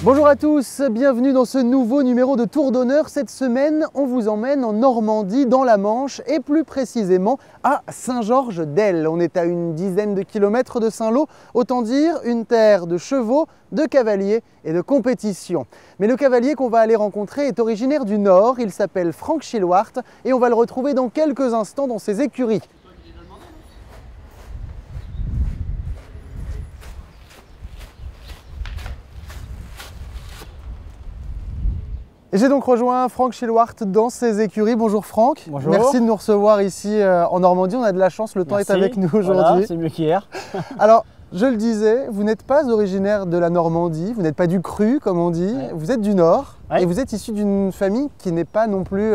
Bonjour à tous, bienvenue dans ce nouveau numéro de Tour d'honneur. Cette semaine, on vous emmène en Normandie, dans la Manche, et plus précisément à Saint-Georges-d'Elle. On est à une dizaine de kilomètres de Saint-Lô, autant dire une terre de chevaux, de cavaliers et de compétition. Mais le cavalier qu'on va aller rencontrer est originaire du Nord, il s'appelle Frank Schilwart et on va le retrouver dans quelques instants dans ses écuries. J'ai donc rejoint Frank Schilwart dans ses écuries. Bonjour Frank. Bonjour. Merci de nous recevoir ici en Normandie. On a de la chance, le temps est avec nous aujourd'hui. Voilà, c'est mieux qu'hier. Alors, je le disais, vous n'êtes pas originaire de la Normandie, vous n'êtes pas du Cru comme on dit, Ouais. vous êtes du Nord Ouais. et vous êtes issu d'une famille qui n'est pas non plus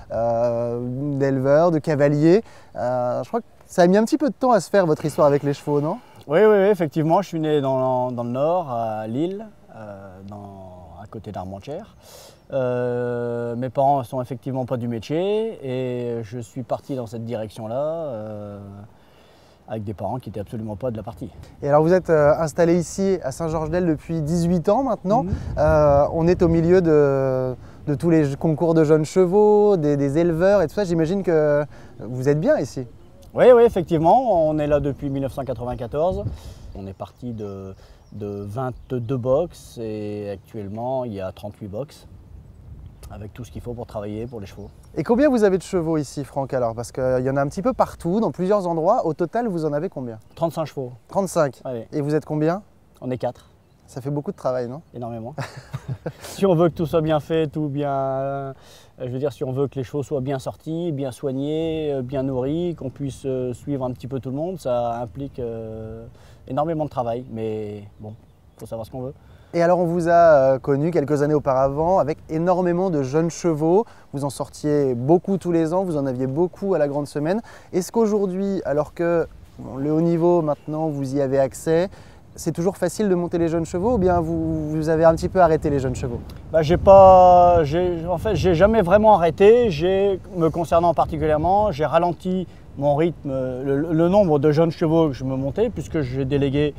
d'éleveurs, de cavaliers. Je crois que ça a mis un petit peu de temps à se faire votre histoire avec les chevaux, non? Oui, effectivement, je suis né dans le Nord, à Lille, à côté d'Armentières. Mes parents sont effectivement pas du métier et je suis parti dans cette direction-là avec des parents qui n'étaient absolument pas de la partie. Et alors vous êtes installé ici à Saint-Georges-d'Elle depuis 18 ans maintenant. On est au milieu de tous les concours de jeunes chevaux, des éleveurs et tout ça. J'imagine que vous êtes bien ici. Oui, effectivement, on est là depuis 1994. On est parti de 22 box et actuellement il y a 38 box avec tout ce qu'il faut pour travailler pour les chevaux. Et combien vous avez de chevaux ici, Franck, alors? Parce qu'il y en a un petit peu partout, dans plusieurs endroits. Au total, vous en avez combien? 35 chevaux. 35. Allez, Et vous êtes combien? on est 4. Ça fait beaucoup de travail, non? Énormément. Si on veut que tout soit bien fait, tout bien, je veux dire, si on veut que les chevaux soient bien sortis, bien soignés, bien nourris, qu'on puisse suivre un petit peu tout le monde, ça implique énormément de travail. Mais bon, il faut savoir ce qu'on veut. Et alors, on vous a connu quelques années auparavant avec énormément de jeunes chevaux. Vous en sortiez beaucoup tous les ans, vous en aviez beaucoup à la grande semaine. Est-ce qu'aujourd'hui, alors que le haut niveau, maintenant, vous y avez accès, c'est toujours facile de monter les jeunes chevaux ou bien vous avez un petit peu arrêté les jeunes chevaux? En fait, j'ai jamais vraiment arrêté. Me concernant particulièrement, j'ai ralenti mon rythme, le nombre de jeunes chevaux que je me montais, puisque j'ai délégué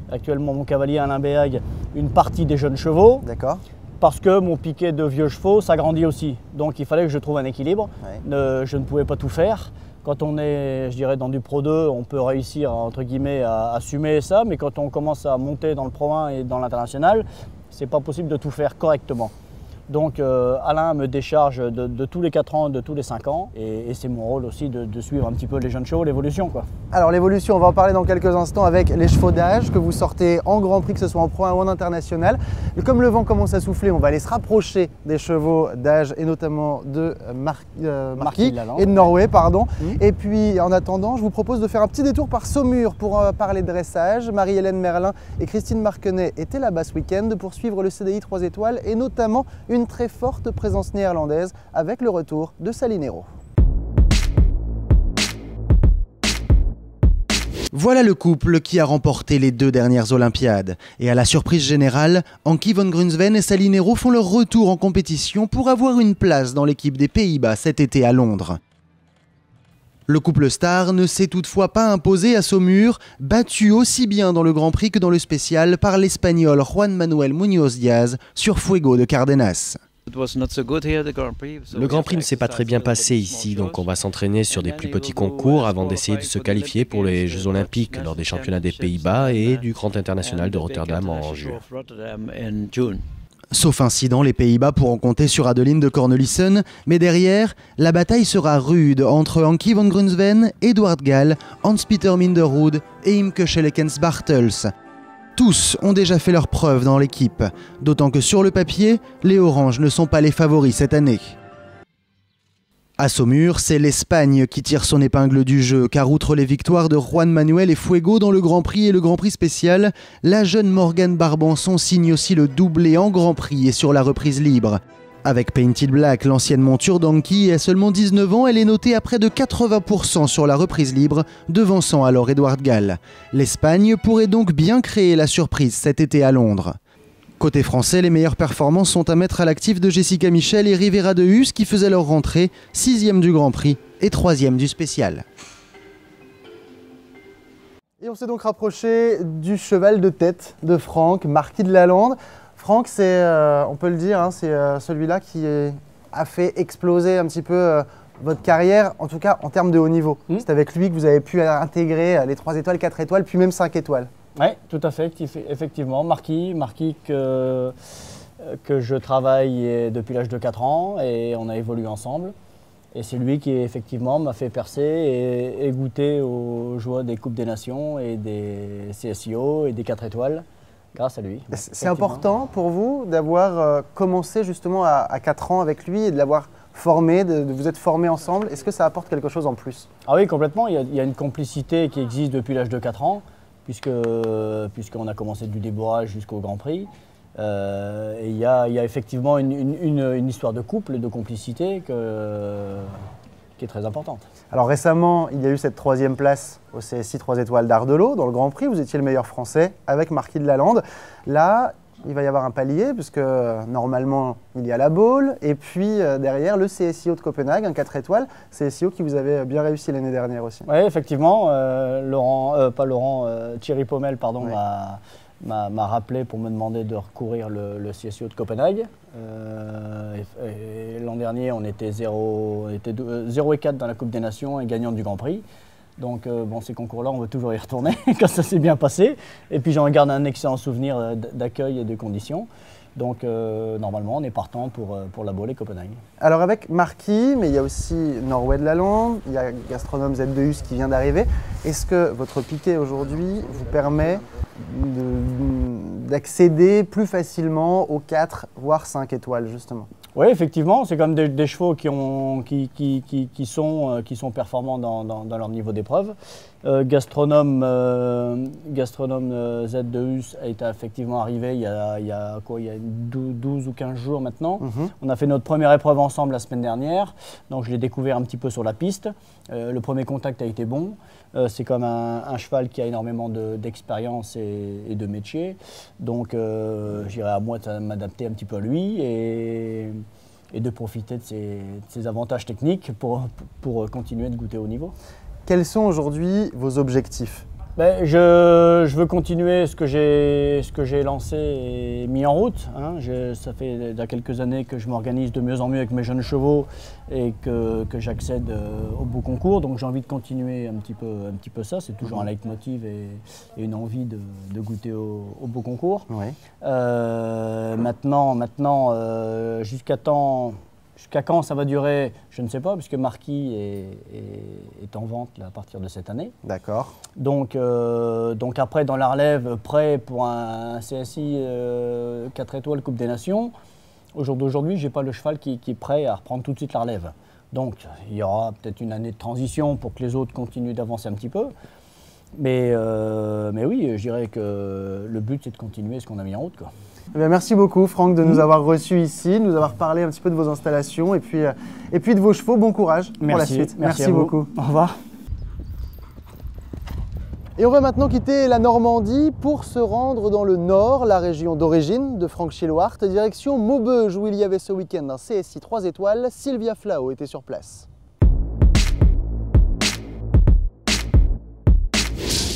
actuellement mon cavalier Alain Béag une partie des jeunes chevaux. D'accord. Parce que mon piquet de vieux chevaux s'agrandit aussi. Donc il fallait que je trouve un équilibre. Ouais. Je ne pouvais pas tout faire. Quand on est, je dirais, dans du Pro 2, on peut réussir, entre guillemets, à assumer ça. Mais quand on commence à monter dans le Pro 1 et dans l'international, c'est pas possible de tout faire correctement. Donc Alain me décharge de tous les 4 ans, de tous les 5 ans. Et c'est mon rôle aussi de suivre un petit peu les jeunes chevaux, l'évolution, quoi. Alors l'évolution, on va en parler dans quelques instants avec les chevaux d'âge que vous sortez en Grand Prix, que ce soit en Pro 1 ou en international. Et comme le vent commence à souffler, on va aller se rapprocher des chevaux d'âge et notamment de Marquis et de Norway, pardon. Et puis en attendant, je vous propose de faire un petit détour par Saumur pour parler de dressage. Marie-Hélène Merlin et Christine Marquenet étaient là-bas ce week-end pour suivre le CDI 3 étoiles et notamment une très forte présence néerlandaise avec le retour de Salinero. Voilà le couple qui a remporté les 2 dernières Olympiades. Et à la surprise générale, Ankie van Grunsven et Salinero font leur retour en compétition pour avoir une place dans l'équipe des Pays-Bas cet été à Londres. Le couple star ne s'est toutefois pas imposé à Saumur, battu aussi bien dans le Grand Prix que dans le spécial par l'Espagnol Juan Manuel Muñoz Diaz sur Fuego de Cardenas. Le Grand Prix ne s'est pas très bien passé ici, donc on va s'entraîner sur des plus petits concours avant d'essayer de se qualifier pour les Jeux Olympiques lors des championnats des Pays-Bas et du Grand International de Rotterdam en juin. Sauf incident, les Pays-Bas pourront compter sur Adeline de Cornelissen, mais derrière, la bataille sera rude entre Ankie van Grunsven, Edward Gal, Hans-Peter Minderhood et Imke Schellekens-Bartels. Tous ont déjà fait leurs preuves dans l'équipe, d'autant que sur le papier, les Oranges ne sont pas les favoris cette année. À Saumur, c'est l'Espagne qui tire son épingle du jeu, car outre les victoires de Juan Manuel et Fuego dans le Grand Prix et le Grand Prix spécial, la jeune Morgane Barbançon signe aussi le doublé en Grand Prix et sur la reprise libre. Avec Painted Black, l'ancienne monture d'Ankie, à seulement 19 ans, elle est notée à près de 80% sur la reprise libre, devançant alors Edward Gal. L'Espagne pourrait donc bien créer la surprise cet été à Londres. Côté français, les meilleures performances sont à mettre à l'actif de Jessica Michel et Rivera de Hus qui faisaient leur rentrée, 6e du Grand Prix et 3e du spécial. Et on s'est donc rapproché du cheval de tête de Franck, Marquis de Lalande. Franck, on peut le dire, hein, c'est celui-là qui a fait exploser un petit peu votre carrière, en tout cas en termes de haut niveau. C'est avec lui que vous avez pu intégrer les 3 étoiles, 4 étoiles, puis même 5 étoiles. Oui, tout à fait, effectivement. Marquis que je travaille depuis l'âge de 4 ans et on a évolué ensemble. Et c'est lui qui effectivement m'a fait percer et goûter aux joies des Coupes des Nations et des CSIO et des 4 étoiles grâce à lui. C'est important pour vous d'avoir commencé justement à 4 ans avec lui et de l'avoir formé, de vous être formés ensemble. Est-ce que ça apporte quelque chose en plus? Ah oui, complètement. Il y a une complicité qui existe depuis l'âge de 4 ans, puisqu'on a commencé du débourrage jusqu'au Grand Prix. Et il y a effectivement une histoire de couple, de complicité qui est très importante. Alors récemment, il y a eu cette 3e place au CSI 3 étoiles d'Ardelot dans le Grand Prix. Vous étiez le meilleur français avec Marquis de Lalande. Là, il va y avoir un palier puisque normalement, il y a la Baule. Et puis derrière, le CSIO de Copenhague, un 4 étoiles. CSIO qui vous avait bien réussi l'année dernière aussi. Oui, effectivement. Thierry Pommel, pardon, ouais. m'a rappelé pour me demander de recourir le CSIO de Copenhague. L'an dernier, on était 0 et 4 dans la Coupe des Nations et gagnant du Grand Prix. Donc bon, ces concours-là, on veut toujours y retourner quand ça s'est bien passé. Et puis j'en garde un excellent souvenir d'accueil et de conditions. Donc normalement, on est partant pour la Baule et Copenhague. Alors avec Marquis, mais il y a aussi Norway de Lalande, il y a Gastronome Z2US qui vient d'arriver. Est-ce que votre piquet aujourd'hui vous permet d'accéder plus facilement aux 4 voire 5 étoiles justement? Oui, effectivement, c'est comme des chevaux qui sont performants dans leur niveau d'épreuve. Gastronome Z2US est effectivement arrivé il y a 12 ou 15 jours maintenant. On a fait notre première épreuve ensemble la semaine dernière, donc je l'ai découvert un petit peu sur la piste. Le premier contact a été bon. C'est comme un cheval qui a énormément d'expérience et de métier. Donc j'irai à moi de m'adapter un petit peu à lui et de profiter de ses avantages techniques pour continuer de goûter au niveau. Quels sont aujourd'hui vos objectifs? Je veux continuer ce que j'ai lancé et mis en route. Hein. Ça fait déjà quelques années que je m'organise de mieux en mieux avec mes jeunes chevaux et que j'accède au beau concours. Donc j'ai envie de continuer un petit peu ça. C'est toujours un leitmotiv et une envie de goûter au beau concours. Ouais. Maintenant jusqu'à quand ça va durer, je ne sais pas, puisque Marquis est en vente là, à partir de cette année. D'accord. Donc après, dans la relève, prêt pour un CSI 4 étoiles Coupe des Nations, au jour d'aujourd'hui, je n'ai pas le cheval qui est prêt à reprendre tout de suite la relève. Donc il y aura peut-être une année de transition pour que les autres continuent d'avancer un petit peu. Mais oui, je dirais que le but, c'est de continuer ce qu'on a mis en route, quoi. Eh bien, merci beaucoup Franck de nous avoir reçus ici, de nous avoir parlé un petit peu de vos installations et puis de vos chevaux. Bon courage pour la suite. Merci beaucoup. Au revoir. Et on va maintenant quitter la Normandie pour se rendre dans le nord, la région d'origine de Franck Chillouhart, direction Maubeuge où il y avait ce week-end un CSI 3 étoiles. Sylvia Flao était sur place.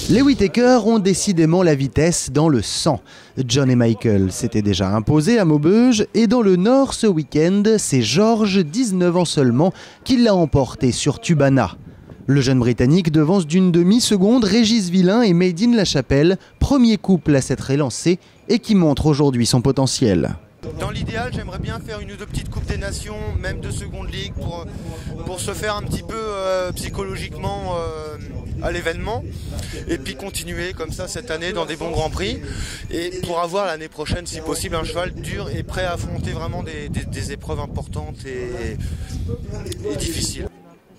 Les Whittaker ont décidément la vitesse dans le sang. John et Michael s'étaient déjà imposés à Maubeuge et dans le nord ce week-end, c'est George, 19 ans seulement, qui l'a emporté sur Tubana. Le jeune Britannique devance d'une demi-seconde Régis Villain et Made in La Chapelle, premier couple à s'être élancé et qui montre aujourd'hui son potentiel. Dans l'idéal, j'aimerais bien faire une ou deux petites Coupes des Nations, même de seconde ligue, pour se faire un petit peu psychologiquement à l'événement. Et puis continuer comme ça cette année dans des bons Grands Prix. Et pour avoir l'année prochaine, si possible, un cheval dur et prêt à affronter vraiment des épreuves importantes et difficiles.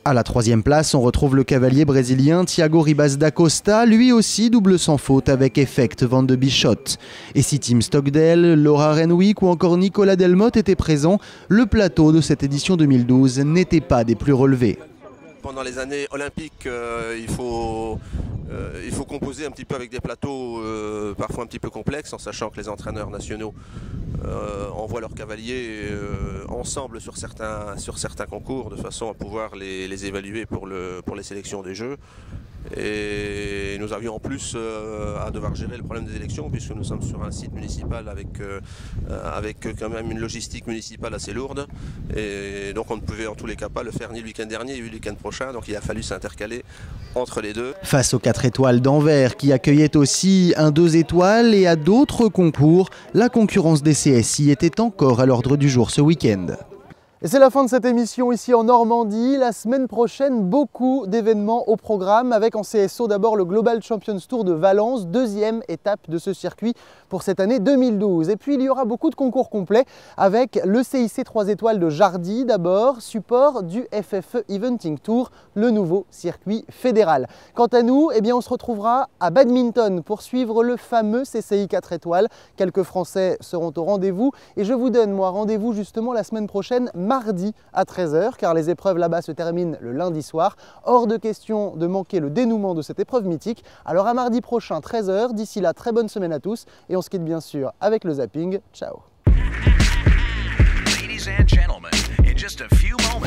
À la 3e place, on retrouve le cavalier brésilien Thiago Ribas da Costa, lui aussi double sans faute avec Effect Van de Bichot. Et si Tim Stockdale, Laura Renwick ou encore Nicolas Delmotte étaient présents, le plateau de cette édition 2012 n'était pas des plus relevés. Pendant les années olympiques, il faut composer un petit peu avec des plateaux parfois un petit peu complexes, en sachant que les entraîneurs nationaux envoient leurs cavaliers ensemble sur certains concours de façon à pouvoir les évaluer pour les sélections des Jeux. Et nous avions en plus à devoir gérer le problème des élections, puisque nous sommes sur un site municipal avec quand même une logistique municipale assez lourde. Et donc on ne pouvait en tous les cas pas le faire ni le week-end dernier ni le week-end prochain. Donc il a fallu s'intercaler entre les deux. Face aux 4 étoiles d'Anvers qui accueillaient aussi un 2 étoiles et à d'autres concours, la concurrence des CSI était encore à l'ordre du jour ce week-end. Et c'est la fin de cette émission ici en Normandie. La semaine prochaine, beaucoup d'événements au programme avec en CSO d'abord le Global Champions Tour de Valence, deuxième étape de ce circuit pour cette année 2012. Et puis il y aura beaucoup de concours complets avec le CIC 3 étoiles de Jardy d'abord, support du FFE Eventing Tour, le nouveau circuit fédéral. Quant à nous, eh bien, on se retrouvera à badminton pour suivre le fameux CCI 4 étoiles. Quelques Français seront au rendez-vous et je vous donne moi rendez-vous justement la semaine prochaine, mardi à 13 h, car les épreuves là-bas se terminent le lundi soir. Hors de question de manquer le dénouement de cette épreuve mythique. Alors à mardi prochain, 13 h. D'ici là, très bonne semaine à tous. Et on se quitte bien sûr avec le zapping. Ciao. Ladies and gentlemen, in just a few moments,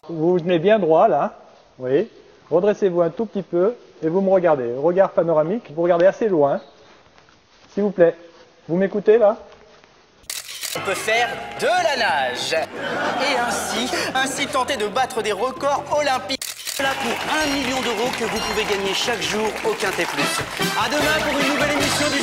vous venez bien droit là, oui. Redressez-vous un tout petit peu et vous me regardez. Regard panoramique, vous regardez assez loin. S'il vous plaît, vous m'écoutez là? On peut faire de la nage et ainsi tenter de battre des records olympiques. Là pour 1 million d'euros que vous pouvez gagner chaque jour au Quintet Plus. À demain pour une nouvelle émission du